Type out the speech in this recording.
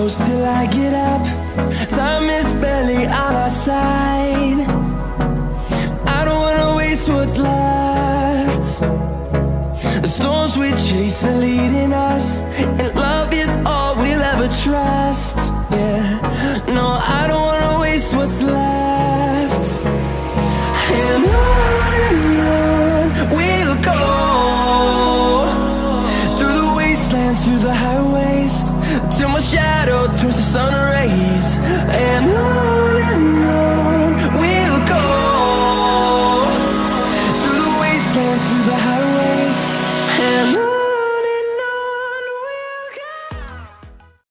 close till I get up. Time is barely on our side. I don't wanna waste what's left. The storms we chase are leading